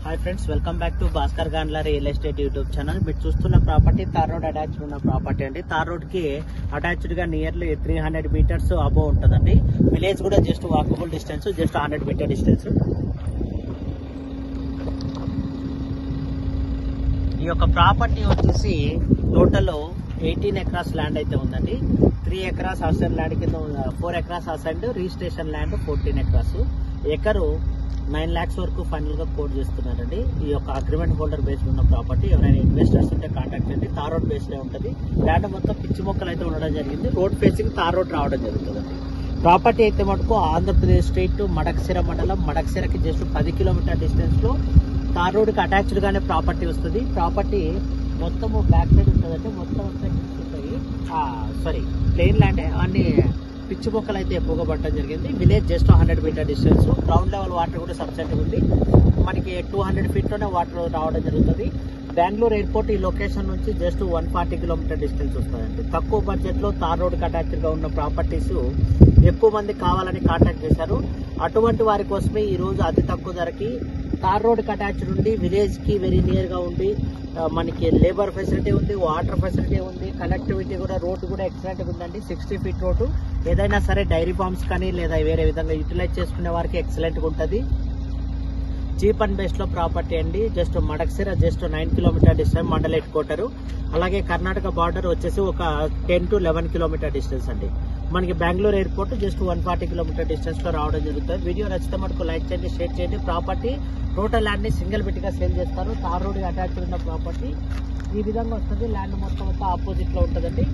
Hi friends, welcome back to Bhaskar Gandla real estate YouTube channel. మీరు చూస్తున్న property tar road attached ఉన్న property అండి. Tar road కి attached గా నియర్లీ 300 మీటర్స్ అబోవ్ ఉంటుందండి. విలేజ్ కూడా just walkable distance, just 100 metre distance. ఈ యొక్క ప్రాపర్టీ వచ్చేసి టోటల్ 18 ఎకరాస్ ల్యాండ్ అయితే ఉందండి. 3 ఎకరాస్ అసెండ్ ల్యాండ్ కింద 4 acres ascend, registration land 14 acres. Acre 9 lakhs వరకు ఫైనల్ గా కోట్ చేస్తున్నారండి. ఈ యొక్క అగ్రిమెంట్ హోల్డర్ బేస్డ్ ఉన్న ప్రాపర్టీ. ఎవరైనా ఇన్వెస్టర్స్ ఉంటే కాంటాక్ట్ చేయండి. తార్ రోడ్ బేస్డ్ ఉంటుంది. ల్యాండ్ మొత్తం పిచ్చి మొక్కలు అయితే ఉండడం జరిగింది. రోడ్ ఫేసింగ్ తార్ రోడ్ రావడం జరుగుతుందండి. ప్రాపర్టీ అయితే మటుకు ఆంధ్రప్రదేశ్ స్టేట్ మడకశిర మండలం, మడకశిరకి జస్ట్ 10 కిలోమీటర్ డిస్టెన్స్ లో తార్ రోడ్ కి అటాచ్డ్ గానే ప్రాపర్టీ వస్తుంది. ప్రాపర్టీ మొత్తం బ్యాక్ సైడ్ ఉంటుందంటే మొత్తం ప్లెయిన్ ల్యాండ్, అన్ని పిచ్చి మొక్కలు అయితే ఎక్కువగా పట్టడం జరిగింది. Village just 100 metre distance. Ground level water కూడా సబ్సెంట్ ఉంది. మనకి 200 feet లోనే వాటర్ రావడం జరుగుతుంది. బెంగళూరు ఎయిర్పోర్ట్ ఈ లొకేషన్ నుంచి జస్ట్ 140 కిలోమీటర్ డిస్టెన్స్ వస్తుందండి. తక్కువ బడ్జెట్ లో తార్ రోడ్ అటాచ్డ్ గా ఉన్న ప్రాపర్టీస్ ఎక్కువ మంది కావాలని కాంటాక్ట్ చేశారు. అటువంటి వారి కోసమే ఈ రోజు అతి తక్కువ ధరకి తార్ రోడ్ అటాచ్డ్ ఉండి విలేజ్ కి వెరీ నియర్ గా ఉండి మనకి లేబర్ ఫెసిలిటీ ఉంది, వాటర్ ఫెసిలిటీ ఉంది, కనెక్టివిటీ కూడా, రోడ్డు కూడా ఎక్సలెంట్ గా ఉందండి. 60 feet రోడ్డు. ఏదైనా సరే డైరీ ఫార్మ్స్ కానీ లేదా వేరే విధంగా యూటిలైజ్ చేసుకునే వారికి ఎక్సలెంట్ గా ఉంటుంది. చీప్ అండ్ బెస్ట్ లో ప్రాపర్టీ అండి. Just Madakasira just 9 kilometre distance, mandal headquarter. అలాగే కర్ణాటక బార్డర్ వచ్చేసి ఒక 10 to 11 కిలోమీటర్ డిస్టెన్స్ అండి. మనకి Bengaluru airport just 140 kilometre distance లో రావడం జరుగుతుంది. వీడియో నచ్చితే మనకు లైక్ చేయండి, షేర్ చేయండి. ప్రాపర్టీ టోటల్ ల్యాండ్ ని సింగిల్ బిట్ గా సేల్ చేస్తారు. తార్ రోడ్ అటాచ్డ్ ఉన్న ప్రాపర్టీ ఈ విధంగా వస్తుంది. ల్యాండ్ మొత్తం ఆపోజిట్ లో ఉంటుందండి.